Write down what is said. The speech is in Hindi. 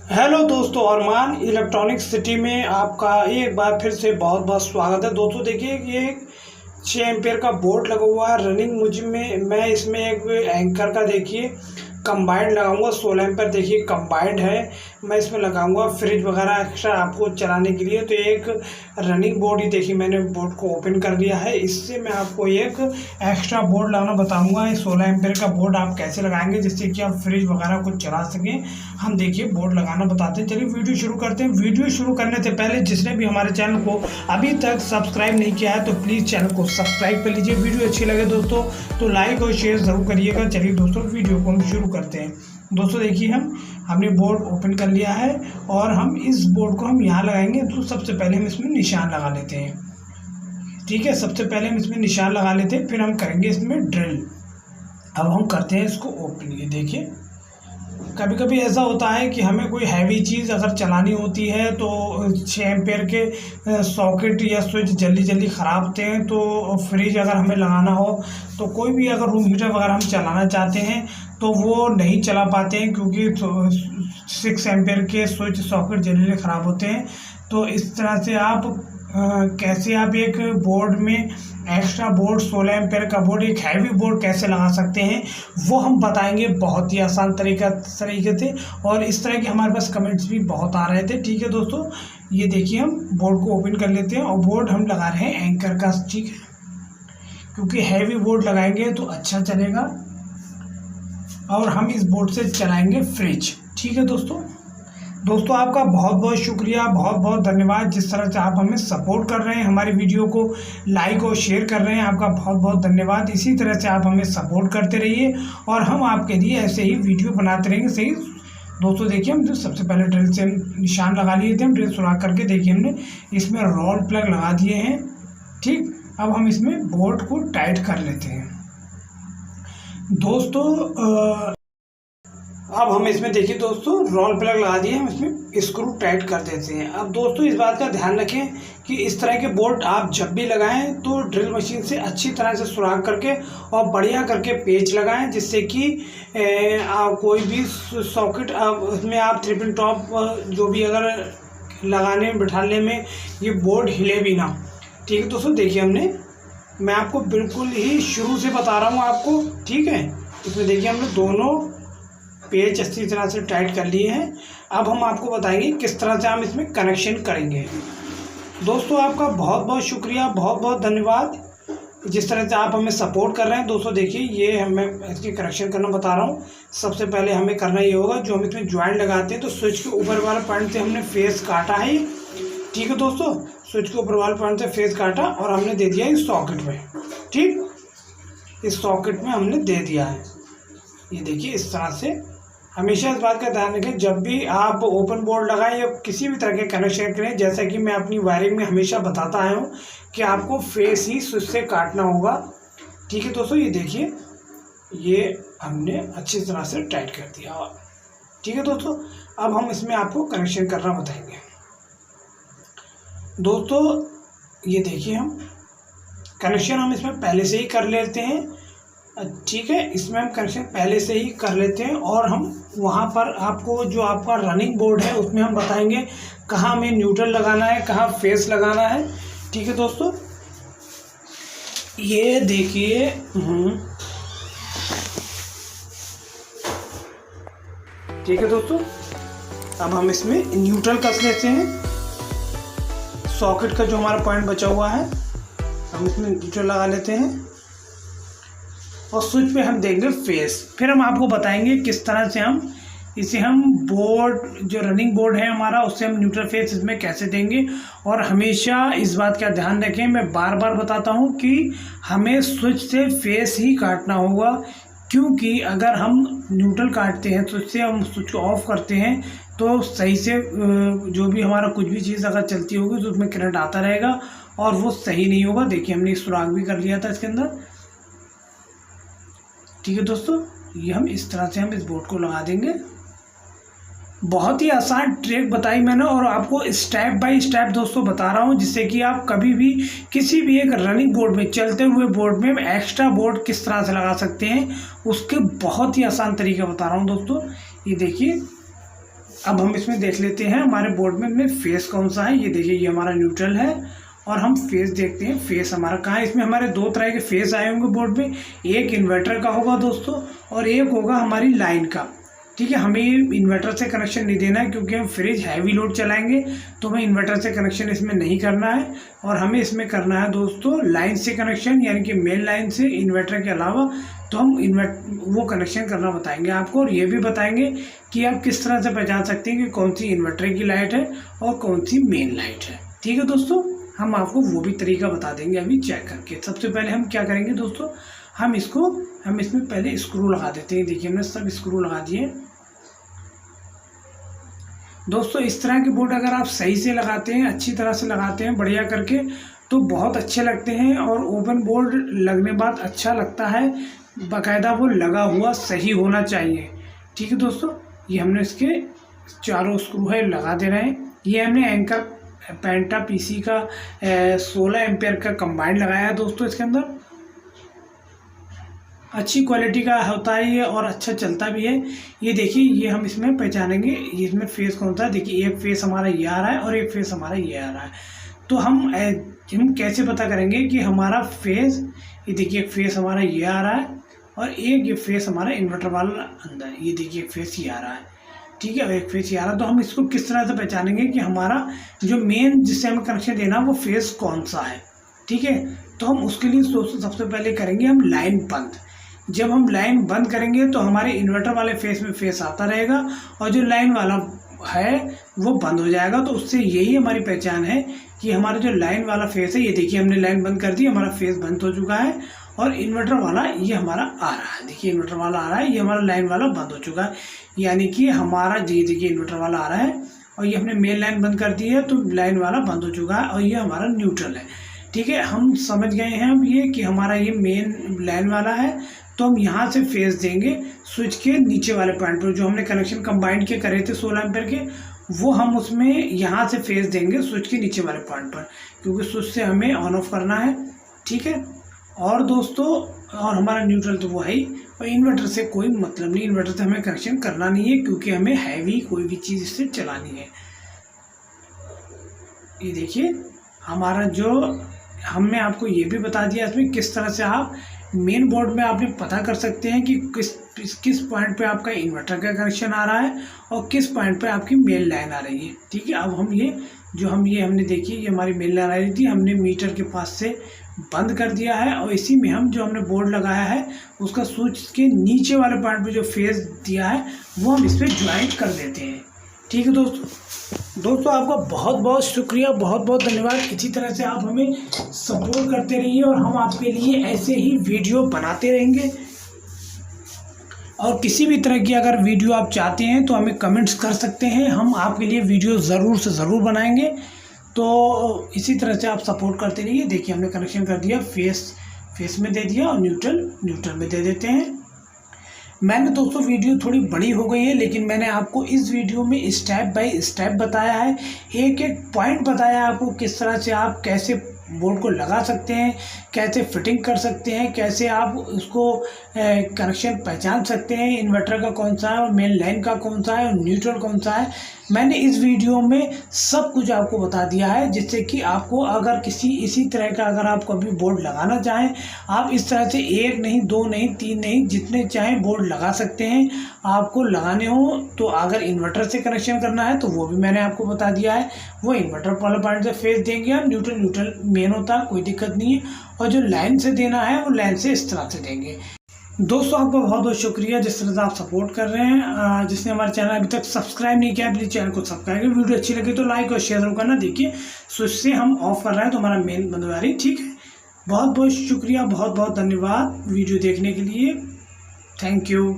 हेलो दोस्तों, अरमान इलेक्ट्रॉनिक सिटी में आपका एक बार फिर से बहुत बहुत स्वागत है। दोस्तों देखिए, ये 6 एम्पियर का बोर्ड लगा हुआ है रनिंग। मैं इसमें एक एंकर का देखिए कंबाइंड लगाऊंगा। 16 एम्पियर देखिए कंबाइंड है। मैं इसमें लगाऊंगा फ्रिज वगैरह एक्स्ट्रा आपको चलाने के लिए। तो एक रनिंग बोर्ड ही देखिए, मैंने बोर्ड को ओपन कर लिया है। इससे मैं आपको एक एक्स्ट्रा बोर्ड लगाना बताऊंगा। 16 एम्पियर का बोर्ड आप कैसे लगाएंगे जिससे कि आप फ्रिज वगैरह कुछ चला सकें। हम देखिए बोर्ड लगाना बताते हैं। चलिए वीडियो शुरू करते हैं। वीडियो शुरू करने से पहले जिसने भी हमारे चैनल को अभी तक सब्सक्राइब नहीं किया है तो प्लीज़ चैनल को सब्सक्राइब कर लीजिए। वीडियो अच्छी लगे दोस्तों तो लाइक और शेयर ज़रूर करिएगा। चलिए दोस्तों वीडियो को हम शुरू करते हैं। दोस्तों देखिए, हमने बोर्ड ओपन कर लिया है और हम इस बोर्ड को हम यहाँ लगाएंगे। तो सबसे पहले हम इसमें निशान लगा लेते हैं। ठीक है, सबसे पहले हम इसमें निशान लगा लेते हैं, फिर हम करेंगे इसमें ड्रिल। अब हम करते हैं इसको ओपन। ये देखिए, कभी कभी ऐसा होता है कि हमें कोई हैवी चीज़ अगर चलानी होती है तो 6 एम्पेयर के सॉकेट या स्विच जल्दी जल्दी ख़राब होते हैं। तो फ्रिज अगर हमें लगाना हो तो कोई भी अगर रूम हीटर वगैरह हम चलाना चाहते हैं तो वो नहीं चला पाते हैं, क्योंकि 6 एम्पेयर के स्विच सॉकेट जल्दी जल्दी ख़राब होते हैं। तो इस तरह से आप कैसे आप एक बोर्ड में एक्स्ट्रा बोर्ड 16 एम्पेयर का बोर्ड, एक हैवी बोर्ड कैसे लगा सकते हैं वो हम बताएंगे बहुत ही आसान तरीके से। और इस तरह के हमारे पास कमेंट्स भी बहुत आ रहे थे। ठीक है दोस्तों, ये देखिए हम बोर्ड को ओपन कर लेते हैं और बोर्ड हम लगा रहे हैं एंकर का। ठीक है, क्योंकि हैवी बोर्ड लगाएंगे तो अच्छा चलेगा और हम इस बोर्ड से चलाएंगे फ्रिज। ठीक है दोस्तों आपका बहुत बहुत शुक्रिया, बहुत बहुत धन्यवाद। जिस तरह से आप हमें सपोर्ट कर रहे हैं, हमारी वीडियो को लाइक और शेयर कर रहे हैं, आपका बहुत बहुत धन्यवाद। इसी तरह से आप हमें सपोर्ट करते रहिए और हम आपके लिए ऐसे ही वीडियो बनाते रहेंगे। सही दोस्तों देखिए, हम सबसे पहले ड्रिल से निशान लगा लिए थे। हम ड्रिल सुराख करके देखिए हमने इसमें रोल प्लग लगा दिए हैं। ठीक, अब हम इसमें बोर्ड को टाइट कर लेते हैं दोस्तों। अब हम इसमें देखिए दोस्तों रोल प्लग लगा दिए, हम इसमें स्क्रू टाइट कर देते हैं। अब दोस्तों इस बात का ध्यान रखें कि इस तरह के बोल्ट आप जब भी लगाएं तो ड्रिल मशीन से अच्छी तरह से सुराख करके और बढ़िया करके पेच लगाएं, जिससे कि कोई भी सॉकेट उसमें आप 3 पिन टॉप जो भी अगर लगाने बिठाने में ये बोर्ड हिले भी ना। ठीक है दोस्तों, देखिए मैं आपको बिल्कुल ही शुरू से बता रहा हूँ आपको। ठीक है, इसमें देखिए हमने दोनों पेच अच्छी तरह से टाइट कर लिए हैं। अब हम आपको बताएंगे किस तरह से हम इसमें कनेक्शन करेंगे। दोस्तों आपका बहुत बहुत शुक्रिया, बहुत बहुत धन्यवाद जिस तरह से आप हमें सपोर्ट कर रहे हैं। दोस्तों देखिए, ये मैं इसकी कनेक्शन करना बता रहा हूँ। सबसे पहले हमें करना ये होगा, जो हम इसमें ज्वाइंट लगाते हैं तो स्विच के ऊपर वाला पॉइंट से हमने फेस काटा है। ठीक है दोस्तों, स्विच के ऊपर वाले पॉइंट से फेस काटा और हमने दे दिया इस सॉकेट में। ठीक, इस सॉकेट में हमने दे दिया है। ये देखिए, इस तरह से हमेशा इस बात का ध्यान रखें, जब भी आप ओपन बोर्ड लगाएं या किसी भी तरह के कनेक्शन करें, जैसा कि मैं अपनी वायरिंग में हमेशा बताता आया हूँ कि आपको फेस ही स्विच से काटना होगा। ठीक है दोस्तों, ये देखिए, ये हमने अच्छी तरह से टाइट कर दिया। ठीक है दोस्तों, अब हम इसमें आपको कनेक्शन करना बताएंगे। दोस्तों ये देखिए, हम कनेक्शन हम इसमें पहले से ही कर लेते हैं। ठीक है, इसमें हम कनेक्शन पहले से ही कर लेते हैं और हम वहाँ पर आपको जो आपका रनिंग बोर्ड है उसमें हम बताएंगे कहाँ हमें न्यूट्रल लगाना है, कहाँ फेस लगाना है। ठीक है दोस्तों, ये देखिए, ठीक है दोस्तों, अब हम इसमें न्यूट्रल कस लेते हैं। सॉकेट का जो हमारा पॉइंट बचा हुआ है हम इसमें न्यूट्रल लगा लेते हैं और स्विच पे हम देंगे फेस। फिर हम आपको बताएंगे किस तरह से हम बोर्ड जो रनिंग बोर्ड है हमारा उससे हम न्यूट्रल फेस इसमें कैसे देंगे। और हमेशा इस बात का ध्यान रखें, मैं बार बार बताता हूँ कि हमें स्विच से फेस ही काटना होगा, क्योंकि अगर हम न्यूट्रल काटते हैं स्विच से, हम स्विच को ऑफ करते हैं तो सही से जो भी हमारा कुछ भी चीज़ अगर चलती होगी तो उसमें करंट आता रहेगा और वो सही नहीं होगा। देखिए, हमने सुराख भी कर लिया था इसके अंदर। ठीक है दोस्तों, ये हम इस तरह से हम इस बोर्ड को लगा देंगे। बहुत ही आसान ट्रिक बताई मैंने और आपको स्टेप बाय स्टेप दोस्तों बता रहा हूँ, जिससे कि आप कभी भी किसी भी एक रनिंग बोर्ड में, चलते हुए बोर्ड में एक्स्ट्रा बोर्ड किस तरह से लगा सकते हैं उसके बहुत ही आसान तरीका बता रहा हूँ दोस्तों। ये देखिए, अब हम इसमें देख लेते हैं हमारे बोर्ड में फेस कौन सा है। ये देखिए ये हमारा न्यूट्रल है और हम फेस देखते हैं फेस हमारा कहाँ है। इसमें हमारे दो तरह के फेस आए होंगे बोर्ड में, एक इन्वर्टर का होगा दोस्तों और एक होगा हमारी लाइन का। ठीक है, हमें इन्वर्टर से कनेक्शन नहीं देना है क्योंकि हम फ्रिज हैवी लोड चलाएंगे, तो हमें इन्वर्टर से कनेक्शन इसमें नहीं करना है और हमें इसमें करना है दोस्तों लाइन से कनेक्शन, यानी कि मेन लाइन से इन्वर्टर के अलावा। तो हम वो कनेक्शन करना बताएंगे आपको और ये भी बताएंगे कि आप किस तरह से पहचान सकते हैं कि कौन सी इन्वर्टर की लाइट है और कौन सी मेन लाइट है। ठीक है दोस्तों, हम आपको वो भी तरीका बता देंगे अभी चेक करके। सबसे पहले हम क्या करेंगे दोस्तों, हम इसमें पहले स्क्रू लगा देते हैं। देखिए हमने सब स्क्रू लगा दिए दोस्तों। इस तरह के बोर्ड अगर आप सही से लगाते हैं, अच्छी तरह से लगाते हैं बढ़िया करके, तो बहुत अच्छे लगते हैं और ओपन बोर्ड लगने बाद अच्छा लगता है। बाकायदा वो लगा हुआ सही होना चाहिए। ठीक है दोस्तों, ये हमने इसके चारों स्क्रू है लगा दे रहे हैं। ये हमने एंकर पेंटा पीसी का 16 एम्पेयर का कंबाइंड लगाया है दोस्तों। इसके अंदर अच्छी क्वालिटी का होता है ये और अच्छा चलता भी है। ये देखिए ये हम इसमें पहचानेंगे ये इसमें फेस कौन सा है। देखिए एक फेस हमारा ये आ रहा है और एक फेस हमारा ये आ रहा है। तो हम कैसे पता करेंगे कि हमारा फेस, ये देखिए एक फेस हमारा ये आ रहा है और एक ये फेस हमारा इन्वर्टर वाला अंदर, ये देखिए एक फेस ये आ रहा है। ठीक है, और एक फेस ये आ रहा है। तो हम इसको किस तरह से पहचानेंगे कि हमारा जो मेन जिससे हमें कनेक्शन देना वो फेस कौन सा है। ठीक है, तो हम उसके लिए सबसे पहले करेंगे हम लाइन बंद। जब हम लाइन बंद करेंगे तो हमारे इन्वर्टर वाले फेस में फेस आता रहेगा और जो लाइन वाला है वो बंद हो जाएगा। तो उससे यही हमारी पहचान है कि हमारा जो लाइन वाला फेस है, ये देखिए हमने लाइन बंद कर दी, हमारा फेस बंद हो चुका है और इन्वर्टर वाला ये हमारा आ रहा है। देखिए इन्वर्टर वाला आ रहा है, ये हमारा लाइन वाला बंद हो चुका है, यानी कि हमारा ये देखिए इन्वर्टर वाला आ रहा है और ये हमने मेन लाइन बंद कर दी है तो लाइन वाला बंद हो चुका है और ये हमारा न्यूट्रल है। ठीक है, हम समझ गए हैं अब ये कि हमारा ये मेन लाइन वाला है। तो हम यहाँ से फेस देंगे स्विच के नीचे वाले पॉइंट पर, जो हमने कनेक्शन कंबाइंड के करे थे 16 एम्पीयर के, वो हम उसमें यहाँ से फेस देंगे स्विच के नीचे वाले पॉइंट पर, क्योंकि स्विच से हमें ऑन ऑफ करना है। ठीक है, और दोस्तों और हमारा न्यूट्रल तो वो है ही, और इन्वर्टर से कोई मतलब नहीं, इन्वर्टर से हमें कनेक्शन करना नहीं है क्योंकि हमें हैवी कोई भी चीज़ इससे चलानी है। ये देखिए हमारा जो हमने आपको ये भी बता दिया इसमें किस तरह से आप मेन बोर्ड में आपने पता कर सकते हैं कि किस पॉइंट पे आपका इन्वर्टर का कनेक्शन आ रहा है और किस पॉइंट पे आपकी मेन लाइन आ रही है। ठीक है, अब हम ये हमने देखी ये हमारी मेन लाइन आ रही थी, हमने मीटर के पास से बंद कर दिया है और इसी में हम जो हमने बोर्ड लगाया है उसका स्विच के नीचे वाले पॉइंट पे जो फेस दिया है वो हम इस पर ज्वाइंट कर देते हैं। ठीक है दोस्तों आपका बहुत बहुत शुक्रिया, बहुत बहुत धन्यवाद। इसी तरह से आप हमें सपोर्ट करते रहिए और हम आपके लिए ऐसे ही वीडियो बनाते रहेंगे। और किसी भी तरह की अगर वीडियो आप चाहते हैं तो हमें कमेंट्स कर सकते हैं, हम आपके लिए वीडियो ज़रूर से ज़रूर बनाएंगे। तो इसी तरह से आप सपोर्ट करते रहिए। देखिए हमने कनेक्शन कर दिया, फेस में दे दिया और न्यूट्रल में दे देते हैं। मैंने दोस्तों वीडियो थोड़ी बड़ी हो गई है, लेकिन मैंने आपको इस वीडियो में स्टेप बाय स्टेप बताया है, एक एक पॉइंट बताया है आपको किस तरह से आप कैसे बोर्ड को लगा सकते हैं, कैसे फिटिंग कर सकते हैं, कैसे आप उसको कनेक्शन पहचान सकते हैं, इन्वर्टर का कौन सा है और मेन लाइन का कौन सा है और न्यूट्रल कौन सा है। मैंने इस वीडियो में सब कुछ आपको बता दिया है, जिससे कि आपको अगर इसी तरह का अगर आप कभी बोर्ड लगाना चाहें, आप इस तरह से 1 नहीं 2 नहीं 3 नहीं जितने चाहें बोर्ड लगा सकते हैं। आपको लगाने हो तो अगर इन्वर्टर से कनेक्शन करना है तो वो भी मैंने आपको बता दिया है, वो इन्वर्टर वाला पॉइंट से फेस देंगे आप, न्यूट्रल मेन होता है, कोई दिक्कत नहीं है। और जो लाइन से देना है वो लाइन से इस तरह से देंगे। दोस्तों आपका बहुत बहुत शुक्रिया जिस तरह से आप सपोर्ट कर रहे हैं। जिसने हमारे चैनल अभी तक सब्सक्राइब नहीं किया प्लीज़ चैनल को सब्सक्राइब करें। वीडियो अच्छी लगी तो लाइक और शेयर जरूर करना। देखिए स्विच से हम ऑफ कर रहे हैं तो हमारा मेन बंद हो रही है। ठीक है, बहुत बहुत शुक्रिया, बहुत बहुत धन्यवाद वीडियो देखने के लिए। Thank you.